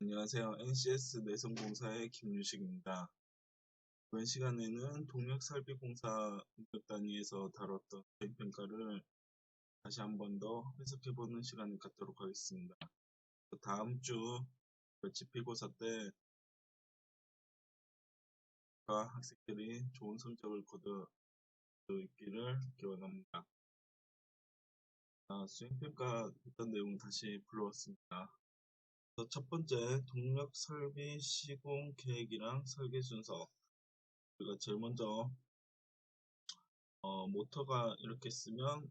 안녕하세요. NCS 내성공사의 김유식입니다. 이번 시간에는 동력설비공사 능력 단위에서 다뤘던 수행평가를 다시 한 번 더 해석해보는 시간을 갖도록 하겠습니다. 다음 주 지필고사 때 학생들이 좋은 성적을 거둘 수 있기를 기원합니다. 수행평가 했던 내용 다시 불러왔습니다. 첫 번째, 동력 설비 시공 계획이랑 설계 순서. 우리가 제일 먼저 모터가 이렇게 쓰면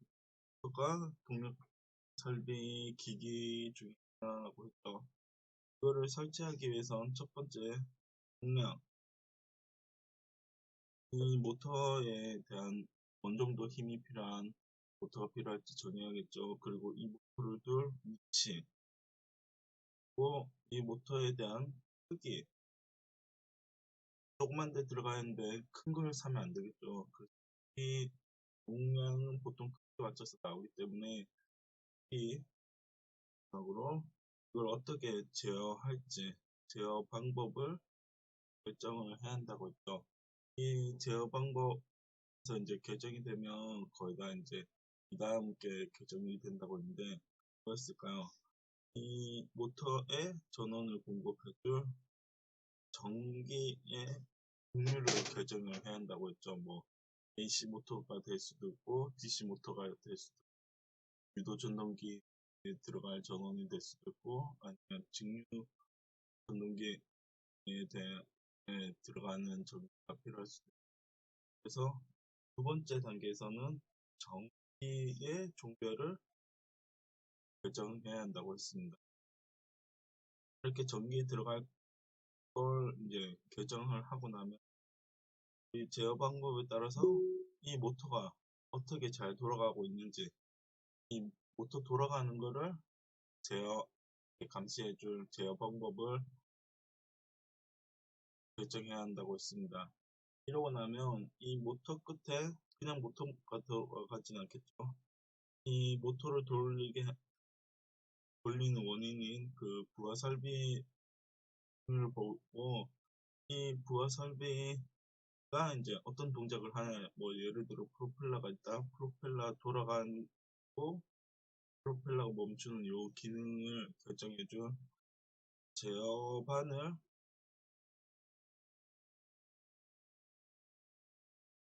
모터가 동력 설비 기기 중에 하나라고 했죠. 이거를 설치하기 위해선 첫 번째 용량, 이 모터에 대한 어느 정도 힘이 필요한 모터가 필요할지 정해야겠죠. 그리고 이 모터를 둘 위치, 그리고 이 모터에 대한 크기. 조그만 데 들어가 있는데 큰 걸 사면 안 되겠죠. 그래서 이 용량은 보통 크기에 맞춰서 나오기 때문에 이 으로 이걸 어떻게 제어할지 제어 방법을 결정을 해야 한다고 했죠. 이 제어 방법에서 이제 결정이 되면 거의 다 이제 그 다음 게 결정이 된다고 했는데 뭐였을까요? 이 모터에 전원을 공급해줄 전기의 종류를 결정을 해야 한다고 했죠. 뭐 AC 모터가 될 수도 있고 DC 모터가 될 수도 있고 유도 전동기에 들어갈 전원이 될 수도 있고 아니면 직류 전동기에 들어가는 전기가 필요할 수도 있고 그래서 두 번째 단계에서는 전기의 종별을 결정해야 한다고 했습니다. 이렇게 전기에 들어갈 걸 이제 결정을 하고 나면 이 제어 방법에 따라서 이 모터가 어떻게 잘 돌아가고 있는지 이 모터 돌아가는 거를 제어 감시해줄 제어 방법을 결정해야 한다고 했습니다. 이러고 나면 이 모터 끝에 그냥 모터가 들어가진 않겠죠. 이 모터를 돌리는 원인인 그 부하 설비를 보고 이 부하 설비가 이제 어떤 동작을 하냐, 뭐 예를 들어 프로펠러가 있다, 프로펠러 돌아가고 프로펠러가 멈추는 요 기능을 결정해준 제어반을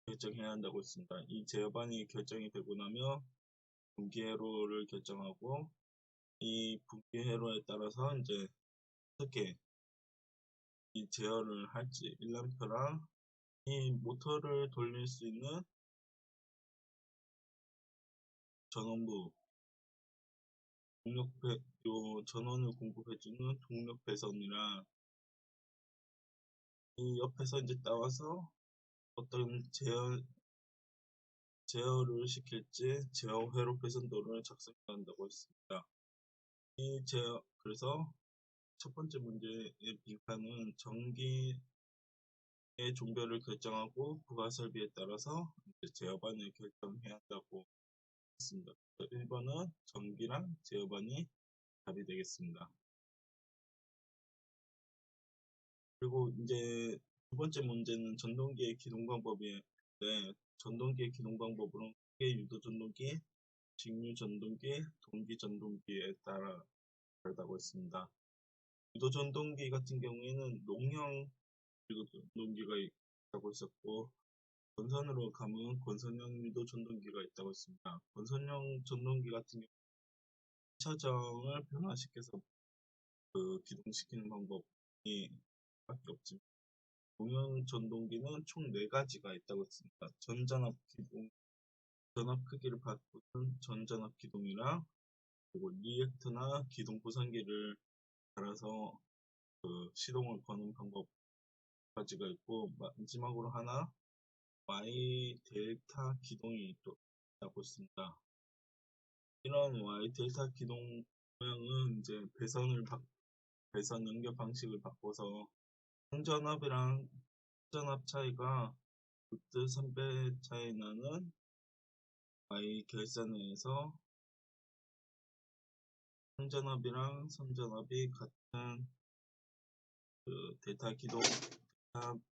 결정해야 한다고 했습니다. 이 제어반이 결정이 되고 나면 분기회로를 결정하고 이 분기회로에 따라서 이제 어떻게 이 제어를 할지 1람표랑 이 모터를 돌릴 수 있는 전원부 요 전원을 공급해주는 동력 배선이랑 이 옆에서 이제 따와서 어떤 제어를 시킬지 제어 회로 배선도를 작성해야 한다고 했습니다. 그래서 첫 번째 문제의 빈칸은 전기의 종별을 결정하고 부가 설비에 따라서 제어반을 결정해야 한다고 했습니다. 1번은 전기랑 제어반이 답이 되겠습니다. 그리고 이제 두 번째 문제는 전동기의 기동 방법인데 전동기의 기동 방법으로는 크게 유도 전동기, 직류 전동기, 동기 전동기에 따라 다르다고 했습니다. 유도 전동기 같은 경우에는 농형 유도 전동기가 있다고 했었고 권선으로 가면 권선형 유도 전동기가 있다고 했습니다. 권선형 전동기 같은 경우 차정을 변화시켜서 기동시키는 방법이 밖에 없지만 동형 전동기는 총 4가지가 있다고 했습니다. 전전압 기동, 전압 크기를 바꾸는 전전압 기동이랑 그리고 리액터나 기동 보상기를 달아서 시동을 거는 방법 가지가 있고 마지막으로 하나 Y 델타 기동이 또 있다고 했습니다. 이런 Y 델타 기동 모양은 이제 배선 연결 방식을 바꿔서 상전압이랑 선전압 차이가 6대 3배 차이 나는 Y 결산에서 상전압이랑 선전압이 같은 그 데이터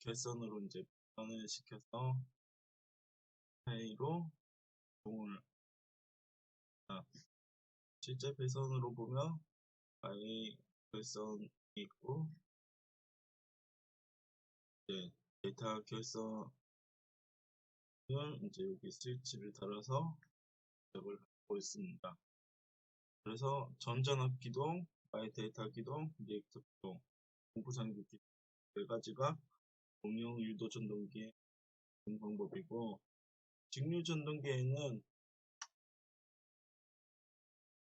결선으로 이제 변환을 시켜서 사이로 이동을 실제 배선으로 보면 I 결선이 있고 이제 데이터 결선을 이제 여기 스위치를 달아서 작업을 하고 있습니다. 그래서 전전압 기동, I 데이터 기동, 리액터 기동, 공구상기 기동 네 가지가 공용 유도 전동기의 방법이고 직류 전동기에는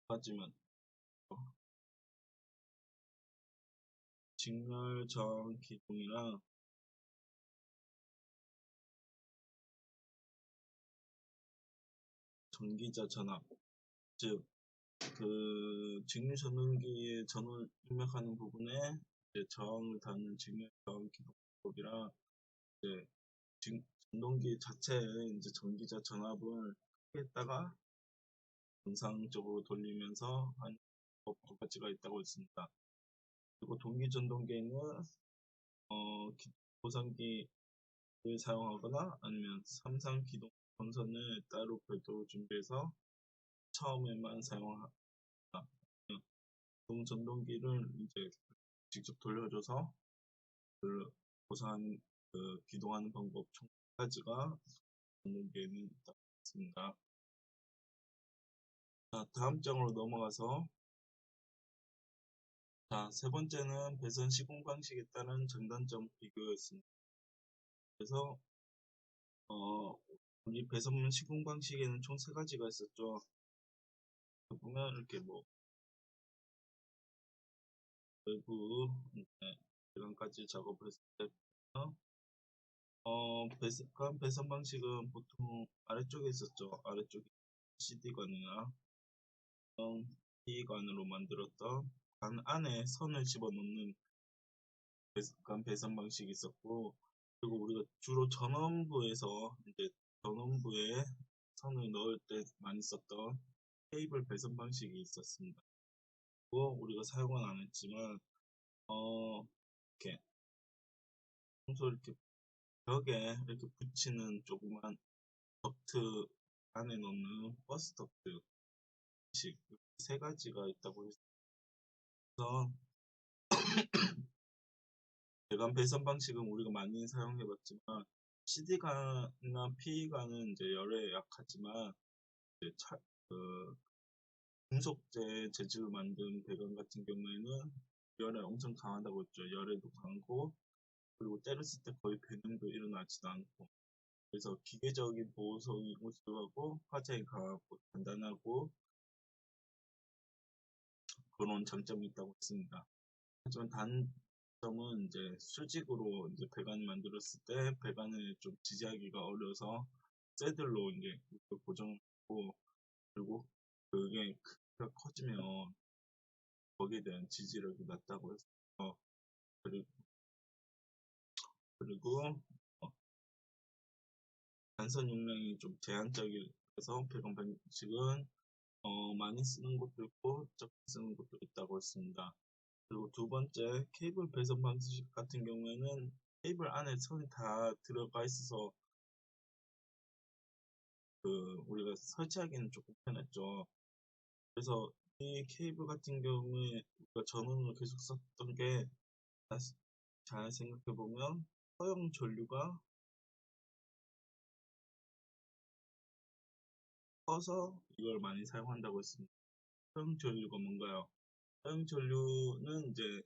하지만 직렬 저항 기동이랑 전기자 전압, 즉 그 직류 전동기의 전원을 입력하는 부분에 이제 저항을 닿는 직렬 저항 기동 방법이랑 이제 전동기 자체에 이제 전기자 전압을 크게다가 정상적으로 돌리면서 한 법 두 가지가 있다고 했습니다. 그리고 동기 전동기에는 보상기를 사용하거나 아니면 삼상 기동 전선을 따로 별도로 준비해서 처음에만 사용합니다. 기동 전동기를 이제 직접 돌려줘서 그 보상 기동하는 방법 총 4가지가 전동기에는 있다고 했습니다. 자, 다음 장으로 넘어가서 자, 세 번째는 배선 시공 방식에 따른 장단점 비교였습니다. 그래서 우리 배선 시공 방식에는 총 3가지가 있었죠. 보면 이렇게 뭐 외부 배관까지 작업을 했을 때 배선 방식은 보통 아래쪽에 있었죠. 아래쪽에 CD관이나 P관으로 만들었던 관 안에 선을 집어넣는 배선 방식이 있었고, 그리고 우리가 주로 전원부에서 이제 전원부에 선을 넣을 때 많이 썼던 케이블 배선 방식이 있었습니다. 그거 우리가 사용은 안 했지만 이렇게 평소 이렇게 벽에 이렇게 붙이는 조그만 덕트 안에 넣는 버스 덕트 방식 3가지가 있다고 해서 배관 배선 방식은 우리가 많이 사용해봤지만 CD관이나 PE관은 이제 열에 약하지만 이제 금속재 재질로 만든 배관 같은 경우에는 열에 엄청 강하다고 했죠. 열에도 강하고 그리고 때렸을 때 거의 배능도 일어나지도 않고 그래서 기계적인 보호성이 우수하고 화재에 강하고 단단하고 그런 장점이 있다고 했습니다. 하지만 단점은 이제 수직으로 이제 배관을 만들었을 때 배관을 좀 지지하기가 어려서 쇠들로 이제 고정하고 그리고 그게 크기가 커지면 거기에 대한 지지력이 낮다고 해서 그리고 단선 용량이 좀 제한적이라서 배관 방식은 많이 쓰는 곳도 있고 적게 쓰는 곳도 있다고 했습니다. 그리고 두 번째 케이블 배선 방식 같은 경우에는 케이블 안에 선이 다 들어가 있어서 우리가 설치하기는 조금 편했죠. 그래서 이 케이블 같은 경우에 우리가 전원을 계속 썼던 게 잘 생각해 보면 허용 전류가 커서 이걸 많이 사용한다고 했습니다. 허용 전류가 뭔가요? 허용 전류는 이제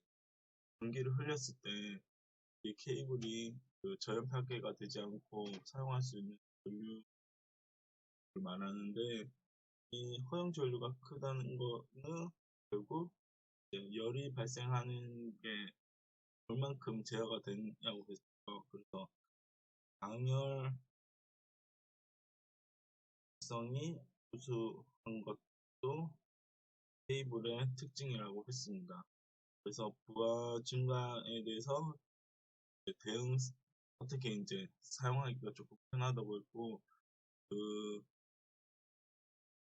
전기를 흘렸을 때 이 케이블이 저연 파괴가 되지 않고 사용할 수 있는 전류를 말하는데 이 허용 전류가 크다는 거는 결국 열이 발생하는 게 얼만큼 제어가 되냐고 했어요. 그래서 강열성이 우수한 것도 케이블의 특징이라고 했습니다. 그래서 부하 증가에 대해서 대응 어떻게 이제 사용하기가 조금 편하다고 했고 그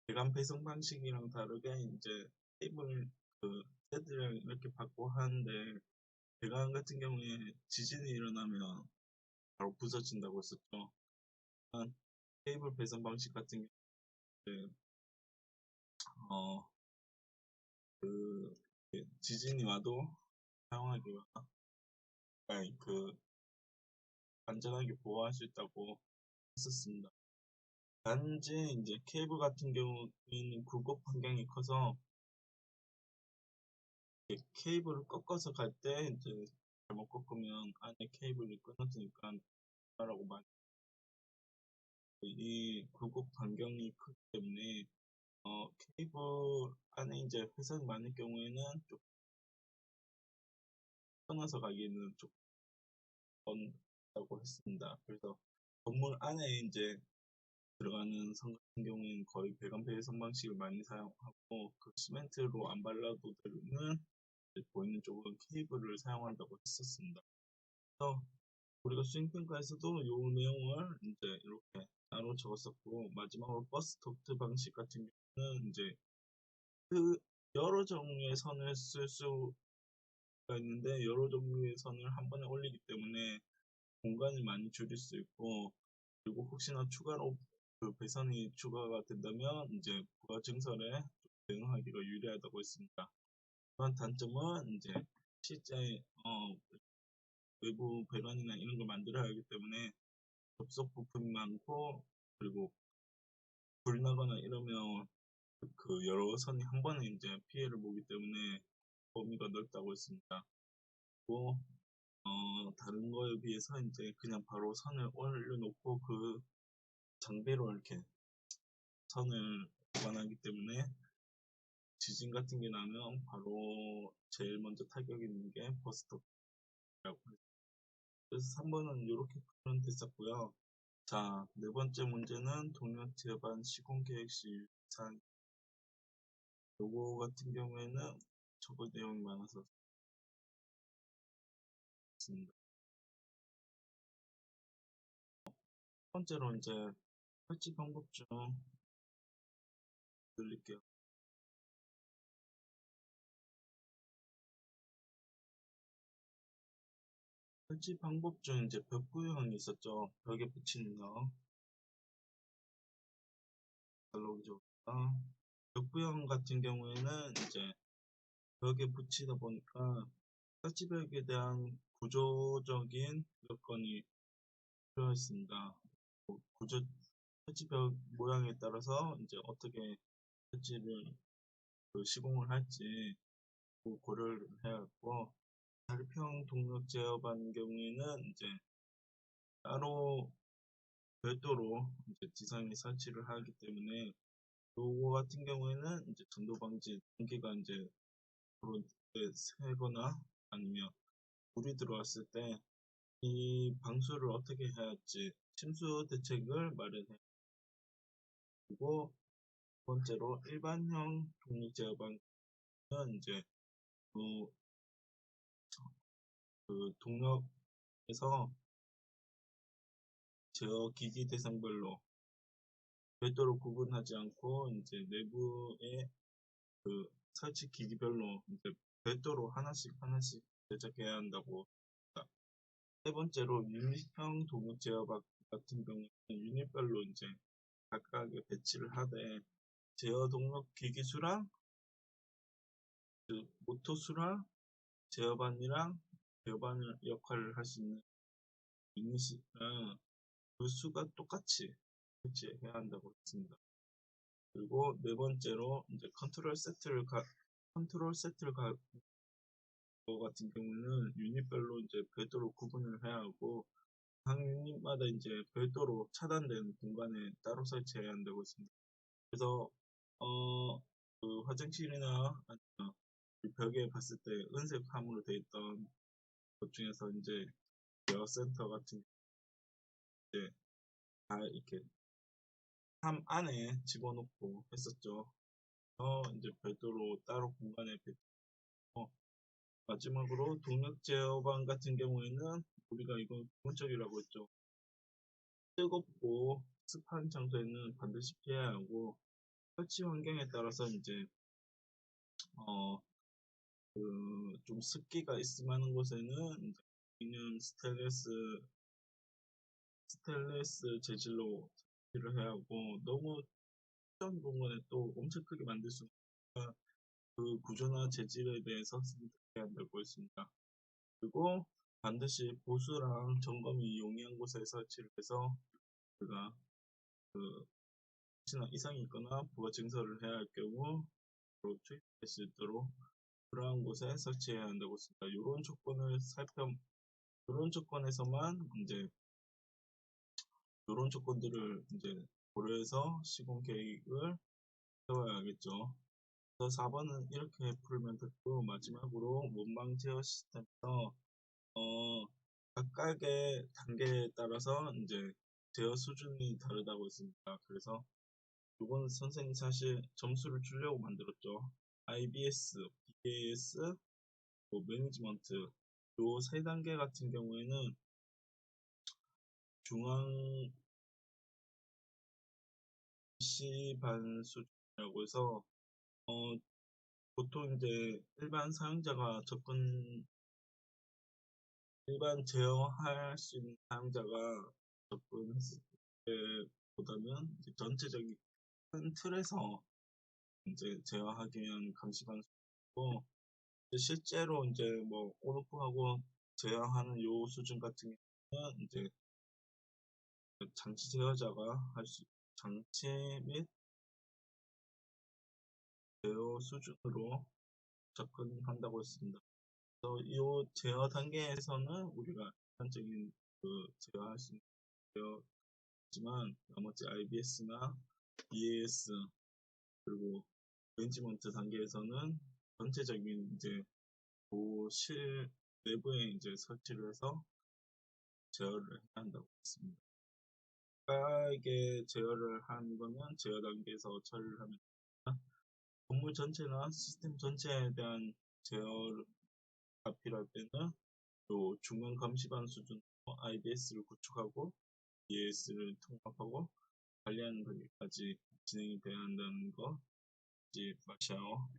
배관 배송 방식이랑 다르게 이제 케이블 세트를 이렇게 받고 하는데 배관 같은 경우에 지진이 일어나면 바로 부서진다고 했었죠. 케이블 배선 방식 같은 경우에 그 지진이 와도 사용하기가 안전하게 보호할 수 있다고 했었습니다. 단지 이제 케이블 같은 경우에는 굴곡 반경이 커서 케이블을 꺾어서 갈 때 이제 잘못 꺾으면 안에 케이블이 끊어지니까 라고 말. 이 굴곡 반경이 크기 때문에 케이블 안에 이제 회선이 많을 경우에는 좀 끊어서 가기에는 좀 어렵다고 했습니다. 그래서 건물 안에 이제 들어가는 선 같은 경우에는 거의 배관 배선 방식을 많이 사용하고 그 시멘트로 안 발라도 되는 보이는 쪽은 케이블을 사용한다고 했었습니다. 그래서 우리가 수행평가에서도 이 내용을 이제 이렇게 나눠 적었었고, 마지막으로 버스 덕트 방식 같은 경우는 이제 그 여러 종류의 선을 쓸 수가 있는데 여러 종류의 선을 한 번에 올리기 때문에 공간을 많이 줄일 수 있고, 그리고 혹시나 추가로 그 배선이 추가가 된다면 이제 부가 증설에 대응하기가 유리하다고 했습니다. 그런 단점은 이제 실제 외부 배관이나 이런 걸 만들어야 하기 때문에 접속 부품이 많고, 그리고 불 나거나 이러면 그 여러 선이 한 번에 이제 피해를 보기 때문에 범위가 넓다고 했습니다. 그리고 다른 거에 비해서 이제 그냥 바로 선을 올려놓고 그 장비로 이렇게 선을 보관하기 때문에 지진 같은 게 나면 바로 제일 먼저 타격이 있는 게 버스터라고 해요. 그래서 3번은 이렇게 표현됐었고요. 자, 네 번째 문제는 동력 제반 시공 계획 시 사항. 요거 같은 경우에는 저거 내용이 많아서 있습니다. 첫 번째로 이제 설치 방법 중 들릴게요. 설치 방법 중 이제 벽 부형이 있었죠. 벽에 붙이는 거. 벽 부형 같은 경우에는 이제 벽에 붙이다 보니까 설치벽에 대한 구조적인 여건이 필요했습니다. 구조 설치벽 모양에 따라서 이제 어떻게 설치를 시공을 할지 고려를 해야 했고, 다리평 동력 제어반 경우에는 이제 따로 별도로 이제 지상에 설치를 하기 때문에 요거 같은 경우에는 이제 전도 방지 전기가 이제 그런 때 새거나 아니면 물이 들어왔을 때 이 방수를 어떻게 해야 할지 침수 대책을 마련해. 그리고 두 번째로 일반형 동력 제어반은 이제 그 동력에서 제어 기기 대상별로 별도로 구분하지 않고 이제 내부의 그 설치 기기별로 이제 별도로 하나씩 제작해야 한다고 합니다. 세 번째로 유닛형 동력 제어박 같은 경우는 유닛별로 이제 각각의 배치를 하되 제어 동력 기기 수랑 그 모터 수랑 제어반이랑 제어반을 역할을 할 수 있는 유닛이랑 그 수가 똑같이 설치해야 한다고 했습니다. 그리고 네 번째로 이제 컨트롤 세트를 거 같은 경우는 유닛별로 이제 별도로 구분을 해야 하고 각 유닛마다 이제 별도로 차단된 공간에 따로 설치해야 한다고 했습니다. 그래서 그 화장실이나 아니면 벽에 봤을 때 은색 함으로 되어 있던 것 중에서 이제 에어 센터 같은 이제 다 이렇게 함 안에 집어넣고 했었죠. 이제 별도로 따로 공간에 배치하고, 마지막으로 동력 제어반 같은 경우에는 우리가 이건 기본적이라고 했죠. 뜨겁고 습한 장소에는 반드시 피해야 하고, 설치 환경에 따라서 이제 좀 습기가 있을 만한 곳에는 이는 스테인리스 재질로 처리를 해야 하고, 너무 특정 공간에 또 엄청 크게 만들 수 있으니까 그 구조나 재질에 대해서 선택해야 한다고 했습니다. 그리고 반드시 보수랑 점검이 용이한 곳에 설치를 해서 우리가 혹시나 이상이 있거나 부가 증설을 해야 할 경우 바로 투입할 수 있도록 그러한 곳에 설치해야 한다고 했습니다. 이런 조건에서만 이런 조건들을 고려해서 시공 계획을 세워야겠죠. 그래서 4번은 이렇게 풀면 됐고, 마지막으로 원망 제어 시스템에서 각각의 단계에 따라서 제어 수준이 다르다고 했습니다. 그래서 이건 선생님 사실 점수를 주려고 만들었죠. IBS, BAS, 매니지먼트 요 세 단계 같은 경우에는 중앙 PC반 수준이라고 해서 보통 일반 제어할 수 있는 사용자가 접근했을 때보다는 전체적인 큰 틀에서 제어하기 위한 감시반 수준이고, 실제로 뭐 온오프하고 제어하는 요 수준 같은 경우는 장치 제어자가 장치 및 제어 수준으로 접근한다고 했습니다. 그래서 이 제어 단계에서는 우리가 일반적인 제어할 수 있지만 나머지 IBS나 BAS 그리고 매니지먼트 단계에서는 전체적인 실 내부에 설치를 해서 제어를 해야 한다고 했습니다. 각각의 제어를 하는 거는 제어 단계에서 처리를 하면 됩니다. 건물 전체나 시스템 전체에 대한 제어가 필요할 때는 요 중간 감시반 수준으로 IBS를 구축하고 BAS를 통합하고 관리하는 단계까지 진행이 돼야 한다는 거 잊지 마셔요.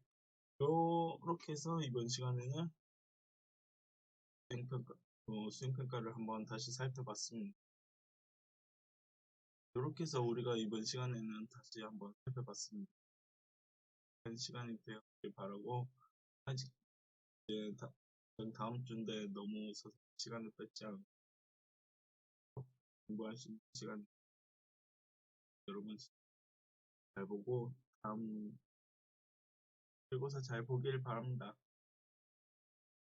이렇게 해서 이번 시간에는 수행평가를 한번 다시 살펴봤습니다. 이렇게 해서 우리가 이번 시간에는 다시 한번 살펴봤습니다. 한 시간이 되었길 바라고, 아직 다음 주인데 너무 시간을 뺏지 않고 공부할 수 있는 시간 여러분 잘 보고 다음 모의고사 잘 보길 바랍니다.